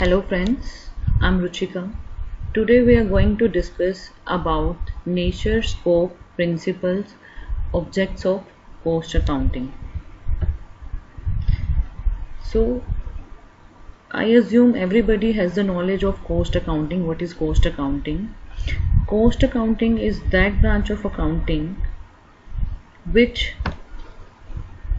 Hello friends, I'm Ruchika. Today we are going to discuss about nature, scope, principles, objects of cost accounting. So I assume everybody has the knowledge of cost accounting. What is cost accounting? Cost accounting is that branch of accounting which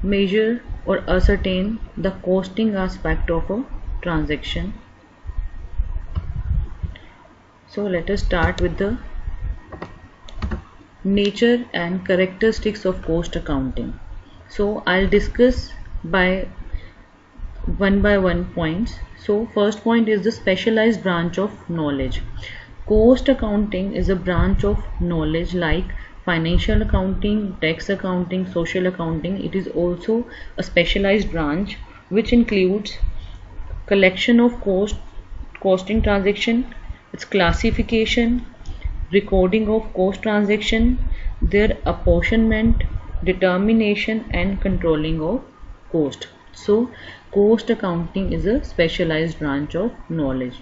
measure or ascertain the costing aspect of a transaction. So let us start with the nature and characteristics of cost accounting. So I'll discuss by one points. So first point is the specialized branch of knowledge. Cost accounting is a branch of knowledge like financial accounting, tax accounting, social accounting. It is also a specialized branch which includes collection of costing transaction, its classification, recording of cost transaction, their apportionment, determination and controlling of cost. So cost accounting is a specialized branch of knowledge.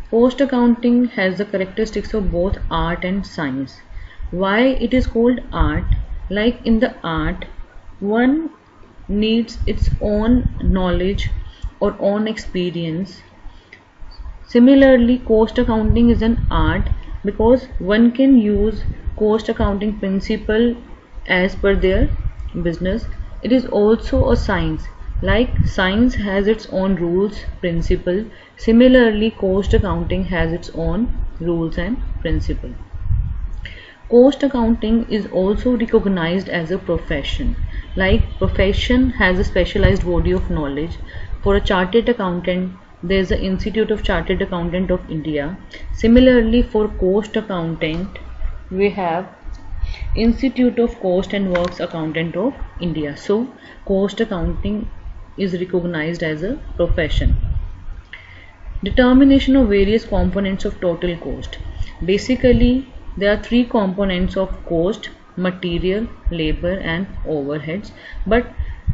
Cost accounting has the characteristics of both art and science. Why it is called art? Like in the art, one needs its own knowledge or own experience. Similarly, cost accounting is an art because one can use cost accounting principle as per their business. It is also a science. Like science has its own rules, principle. Similarly, cost accounting has its own rules and principle. Cost accounting is also recognized as a profession. Like profession has a specialized body of knowledge. For a chartered accountant, there is the Institute of Chartered Accountant of India. Similarly, for cost accountant, we have Institute of Cost and Works Accountant of India. So, cost accounting is recognized as a profession. Determination of various components of total cost. Basically, there are three components of cost: material, labor and overheads. But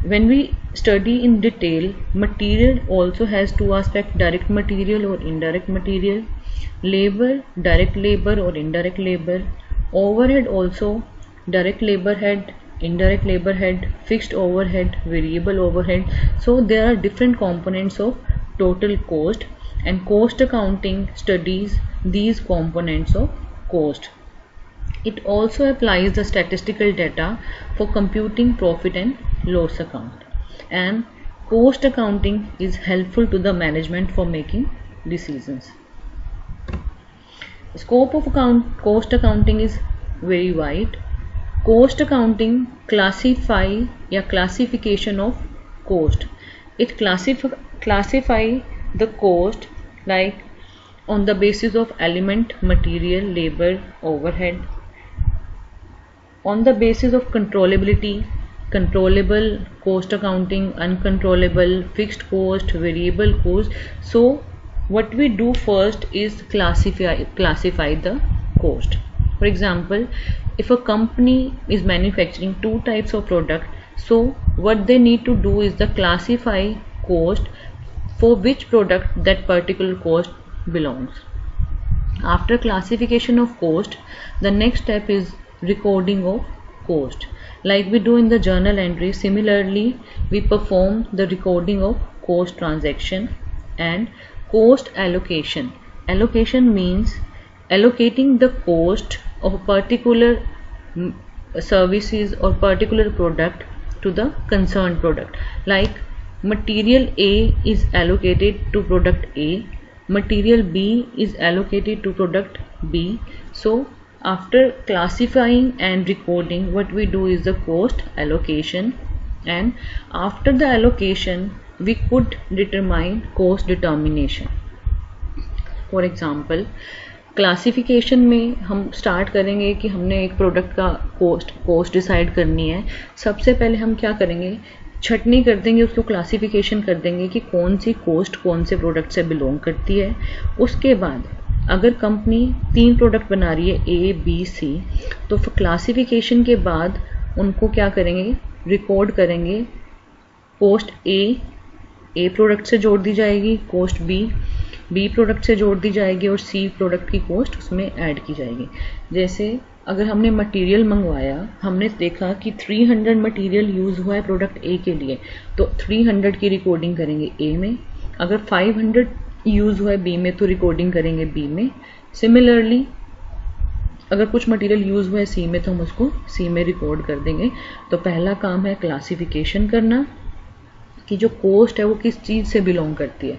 when we study in detail, material also has two aspects: direct material or indirect material, labor, direct labor or indirect labor, overhead also direct labor head, indirect labor head, fixed overhead, variable overhead. So there are different components of total cost, and cost accounting studies these components of cost. It also applies the statistical data for computing profit and loss account, and cost accounting is helpful to the management for making decisions. Scope of cost accounting is very wide. Cost accounting classification of cost. It classify the cost like on the basis of element, material, labor, overhead. On the basis of controllability, controllable cost accounting, uncontrollable, fixed cost, variable cost. So what we do first is classify the cost. For example, if a company is manufacturing two types of product, so what they need to do is the classify cost for which product that particular cost belongs. After classification of cost, the next step is recording of cost. Like we do in the journal entry, similarly we perform the recording of cost transaction. And cost allocation. Allocation means allocating the cost of a particular services or particular product to the concerned product. Like material A is allocated to product A, material B is allocated to product B. So after classifying and recording, what we do is the cost allocation, and after the allocation we could determine cost determination. For example classification में हम start करेंगे कि हमने एक product का coast decide करनी है. सबसे पहले हम क्या करेंगे, छटनी कर देंगे, उसको क्लासिफिकेशन कर देंगे कि कौन सी कोस्ट कौन से प्रोडक्ट से बिलोंग करती है. उसके बाद अगर कंपनी 3 प्रोडक्ट बना रही है ए बी सी, तो क्लासिफिकेशन के बाद उनको क्या करेंगे, रिकॉर्ड करेंगे कोस्ट ए ए प्रोडक्ट से जोड़ दी जाएगी कॉस्ट बी प्रोडक्ट से जोड़ दी जाएगी और सी प्रोडक्ट की कॉस्ट उसमें ऐड की जाएगी। जैसे अगर हमने मटेरियल मंगवाया, हमने देखा कि 300 मटेरियल यूज़ हुआ है प्रोडक्ट ए के लिए, तो 300 की रिकॉर्डिंग करेंगे ए में। अगर 500 यूज़ हुआ है बी में तो रिकॉर्डिंग करेंगे बी में। सिमिलरली अगर कुछ मटेरियल यूज़ हुआ है सी में तो हम उसको सी में रिकॉर्ड कर देंगे। तो पहला काम है क्लासिफिकेशन करना कि जो कॉस्ट है वो किस चीज़ से बिलोंग करती है।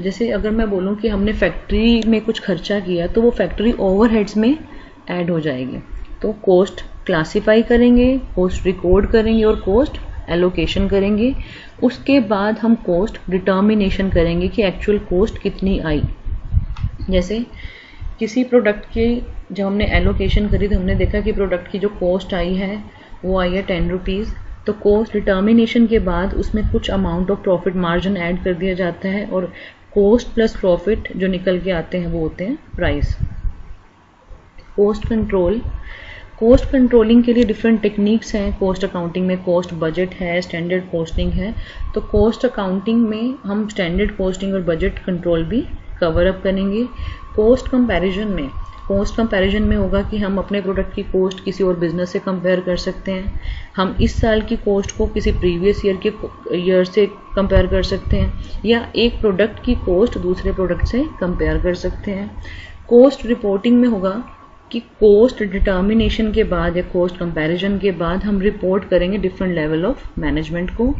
जैसे अगर मैं बोलूँ कि हमने फैक्ट्री में कुछ खर्चा किया तो वो फैक्ट्री ओवरहेड्स में ऐड हो जाएगी। तो कॉस्ट क्लासिफाई करेंगे, कॉस्ट रिकॉर्ड करेंगे और कॉस्ट एलोकेशन करेंगे। उसके बाद हम कॉस्ट डिटर्मिनेशन करेंगे कि एक्चुअल कॉस्ट कितनी आई। जैसे किसी प्रोडक्ट की जब हमने एलोकेशन करी तो हमने देखा कि प्रोडक्ट की जो कॉस्ट आई है वो आई है 10 रुपीज़। तो कॉस्ट डिटर्मिनेशन के बाद उसमें कुछ amount of profit margin add कर दिया जाता है और कॉस्ट प्लस प्रॉफिट जो निकल के आते हैं वो होते हैं price. Cost control, cost controlling के लिए डिफरेंट टेक्निक्स हैं। कॉस्ट अकाउंटिंग में कॉस्ट बजट है, स्टैंडर्ड कॉस्टिंग है। तो कॉस्ट अकाउंटिंग में हम स्टैंडर्ड कॉस्टिंग और बजट कंट्रोल भी कवर अप करेंगे। कॉस्ट कंपैरिजन में होगा कि हम अपने प्रोडक्ट की कॉस्ट किसी और बिजनेस से कंपेयर कर सकते हैं। हम इस साल की कॉस्ट को किसी प्रीवियस ईयर से कंपेयर कर सकते हैं या एक प्रोडक्ट की कॉस्ट दूसरे प्रोडक्ट से कंपेयर कर सकते हैं। कॉस्ट रिपोर्टिंग में होगा कि कॉस्ट डिटर्मिनेशन के बाद या कॉस्ट कंपैरिजन के बाद हम रिपोर्ट करेंगे डिफरेंट लेवल ऑफ मैनेजमेंट को।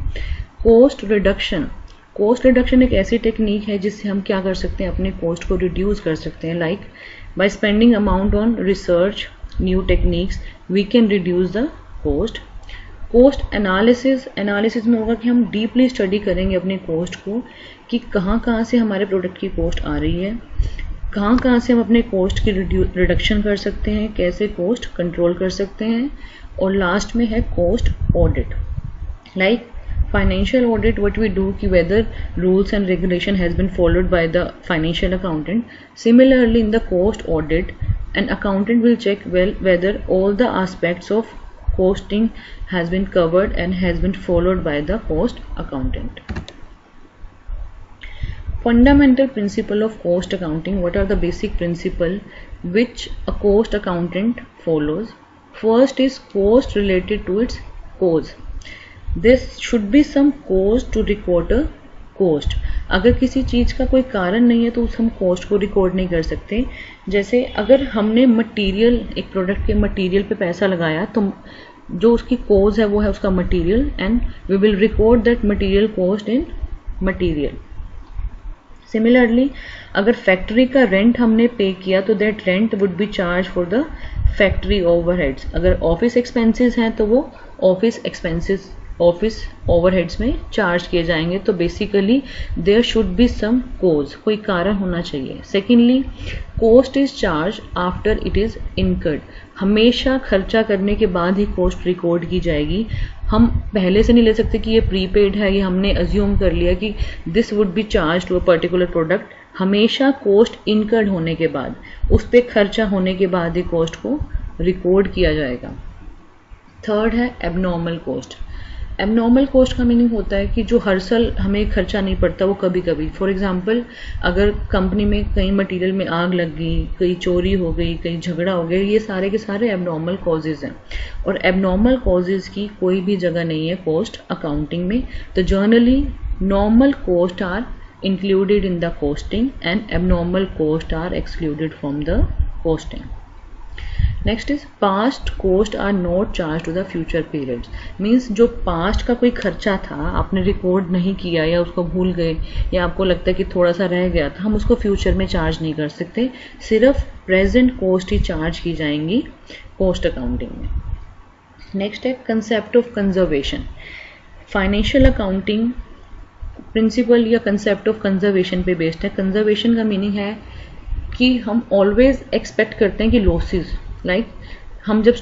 कॉस्ट रिडक्शन एक ऐसी टेक्निक है जिससे हम क्या कर सकते हैं, अपने कॉस्ट को रिड्यूस कर सकते हैं। Like by spending amount on research new techniques we can reduce the cost. Cost analysis में होगा कि हम डीपली स्टडी करेंगे अपने कॉस्ट को कि कहाँ से हमारे प्रोडक्ट की कॉस्ट आ रही है, कहाँ से हम अपने कॉस्ट की रिडक्शन कर सकते हैं, कैसे कॉस्ट कंट्रोल कर सकते हैं। और लास्ट में है cost audit. Like financial audit, what we do ki whether rules and regulation has been followed by the financial accountant. Similarly in the cost audit, an accountant will check whether all the aspects of costing has been covered and has been followed by the cost accountant. Fundamental principle of cost accounting. What are the basic principle which a cost accountant follows? First is cost related to its cause. There should be some cause to record a cost. अगर किसी चीज़ का कोई कारण नहीं है तो हम cost को रिकॉर्ड नहीं कर सकते। जैसे अगर हमने मटेरियल, एक प्रोडक्ट के मटेरियल पे पैसा लगाया तो जो उसकी कॉज है वो है उसका material and we will record that material cost in material. Similarly अगर फैक्ट्री का रेंट हमने पे किया तो that rent would be charge for the factory overheads. अगर ऑफिस एक्सपेंसेस हैं तो वो ऑफिस ओवरहेड्स में चार्ज किए जाएंगे। तो basically there should be some cause, कोई कारण होना चाहिए। Secondly cost is charge after it is incurred. हमेशा खर्चा करने के बाद ही कॉस्ट रिकॉर्ड की जाएगी। हम पहले से नहीं ले सकते कि ये प्रीपेड है, ये हमने अज्यूम कर लिया कि this would be charge to a particular product. हमेशा कॉस्ट इनकर्ड होने के बाद, उस पर खर्चा होने के बाद ही कॉस्ट को रिकॉर्ड किया जाएगा। थर्ड है एबनॉर्मल कॉस्ट। एबनॉर्मल कॉस्ट का मीनिंग होता है कि जो हर साल हमें खर्चा नहीं पड़ता, वो कभी कभी। फॉर एग्जांपल अगर कंपनी में कहीं मटेरियल में आग लग गई, कहीं चोरी हो गई, कहीं झगड़ा हो गया, ये सारे के सारे एबनॉर्मल कॉजेज हैं। और एबनॉर्मल कॉजेज की कोई भी जगह नहीं है कॉस्ट अकाउंटिंग में। तो generally normal cost are included in the costing and abnormal cost are excluded from the costing. Next is past cost are not charged to the future periods. Means जो past का कोई खर्चा था आपने record नहीं किया या उसको भूल गए या आपको लगता है कि थोड़ा सा रह गया था, हम उसको फ्यूचर में चार्ज नहीं कर सकते। सिर्फ प्रेजेंट कॉस्ट ही चार्ज की जाएंगी कॉस्ट अकाउंटिंग में। नेक्स्ट है concept of conservation. Financial accounting principle या कंसेप्ट ऑफ कंजर्वेशन पे बेस्ड है। कंजर्वेशन का मीनिंग है कि हम ऑलवेज एक्सपेक्ट करते हैं कि लॉसेस, लाइक हम जब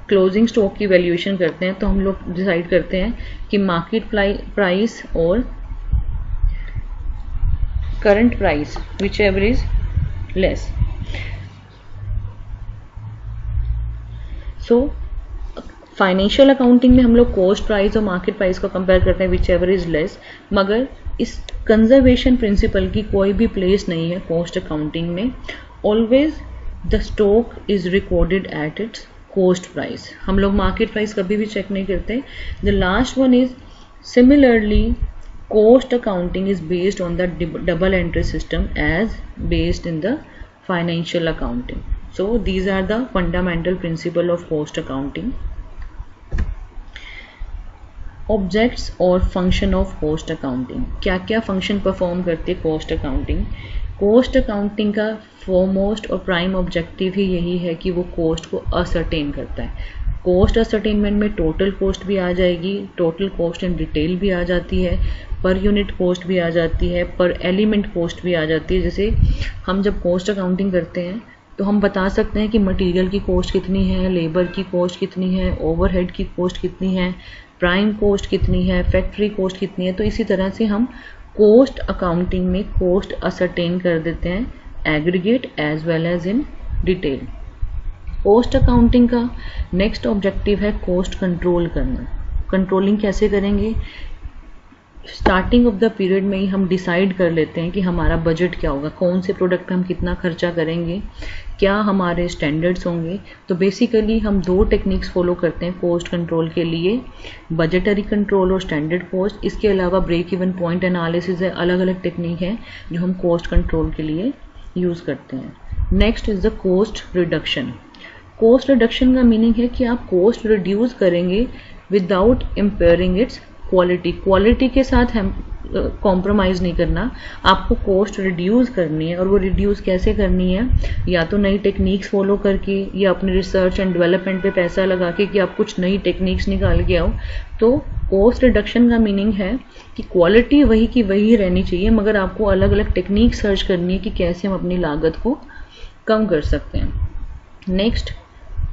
क्लोजिंग स्टॉक की वैल्यूएशन करते हैं तो हम लोग डिसाइड करते हैं कि मार्केट प्राइस और current price which ever is less. So financial accounting में हम लोग कॉस्ट प्राइस और मार्केट प्राइस को कंपेयर करते हैं विच एवर इज लेस, मगर इस कंजर्वेशन प्रिंसिपल की कोई भी प्लेस नहीं है कॉस्ट अकाउंटिंग में. Always the stock is recorded at its cost price. हम लोग मार्केट प्राइस कभी भी चेक नहीं करते. The last one is similarly cost accounting is based on the double entry system as based in the financial accounting. So these are the fundamental principle of cost accounting. Objects और function of cost accounting. क्या क्या function perform करते cost accounting? cost accounting का foremost और prime objective ही यही है कि वो cost को ascertain करता है. कॉस्ट असर्टेनमेंट में टोटल कॉस्ट भी आ जाएगी, टोटल कॉस्ट इन डिटेल भी आ जाती है, पर यूनिट कॉस्ट भी आ जाती है, पर एलिमेंट कॉस्ट भी आ जाती है. जैसे हम जब कॉस्ट अकाउंटिंग करते हैं तो हम बता सकते हैं कि मटेरियल की कॉस्ट कितनी है, लेबर की कॉस्ट कितनी है, ओवरहेड की कॉस्ट कितनी है, प्राइम कॉस्ट कितनी है, फैक्ट्री कॉस्ट कितनी है. तो इसी तरह से हम कॉस्ट अकाउंटिंग में कॉस्ट असर्टेन कर देते हैं aggregate as well as in detail. Cost accounting का नेक्स्ट ऑब्जेक्टिव है कॉस्ट कंट्रोल करना. कंट्रोलिंग कैसे करेंगे? स्टार्टिंग ऑफ द पीरियड में ही हम डिसाइड कर लेते हैं कि हमारा बजट क्या होगा, कौन से प्रोडक्ट पे हम कितना खर्चा करेंगे, क्या हमारे स्टैंडर्ड्स होंगे. तो बेसिकली हम दो टेक्निक्स फॉलो करते हैं कॉस्ट कंट्रोल के लिए, बजटरी कंट्रोल और स्टैंडर्ड कॉस्ट. इसके अलावा ब्रेक इवन पॉइंट एनालिसिस है, अलग अलग टेक्निक है जो हम कॉस्ट कंट्रोल के लिए यूज़ करते हैं. Next is the cost reduction. Cost reduction का मीनिंग है कि आप कॉस्ट रिड्यूस करेंगे without impairing it's quality. Quality के साथ हम कॉम्प्रोमाइज़ नहीं करना, आपको कॉस्ट रिड्यूस करनी है. और वो रिड्यूस कैसे करनी है? या तो नई टेक्निक्स फॉलो करके, या अपने रिसर्च एंड डेवलपमेंट पे पैसा लगा के कि आप कुछ नई टेक्निक्स निकाल के आओ. तो कॉस्ट रिडक्शन का मीनिंग है कि क्वालिटी वही की वही रहनी चाहिए, मगर आपको अलग अलग टेक्निक सर्च करनी है कि कैसे हम अपनी लागत को कम कर सकते हैं. Next,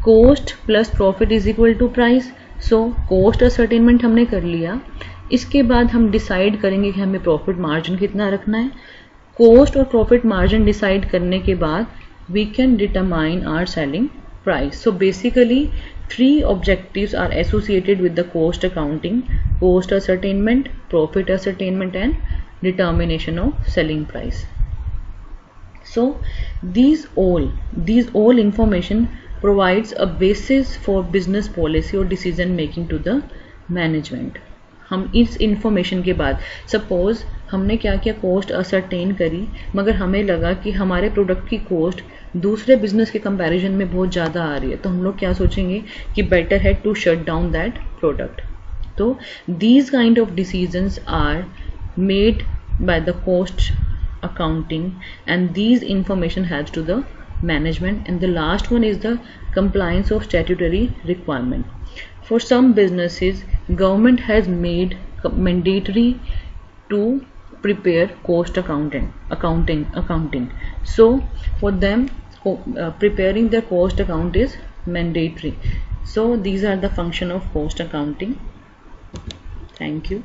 cost plus profit is equal to price. So cost ascertainment हमने कर लिया, इसके बाद हम डिसाइड करेंगे कि हमें प्रॉफिट मार्जिन कितना रखना है. कॉस्ट और प्रॉफिट मार्जिन डिसाइड करने के बाद we can determine our selling price. So basically 3 objectives are associated with the cost accounting: cost ascertainment, profit ascertainment and determination of selling price. So these all information provides a basis for business policy or decision making to the management. हम इस information के बाद, suppose हमने क्या क्या cost ascertain करी, मगर हमें लगा कि हमारे प्रोडक्ट की कॉस्ट दूसरे बिजनेस के कंपैरिजन में बहुत ज़्यादा आ रही है, तो हम लोग क्या सोचेंगे कि बेटर है to shut down that product. तो these kind of decisions are made by the cost accounting, and these information helps to the management. And the last one is the compliance of statutory requirement. For some businesses, government has made mandatory to prepare cost accounting. So for them, preparing the cost account is mandatory. So these are the function of cost accounting. Thank you.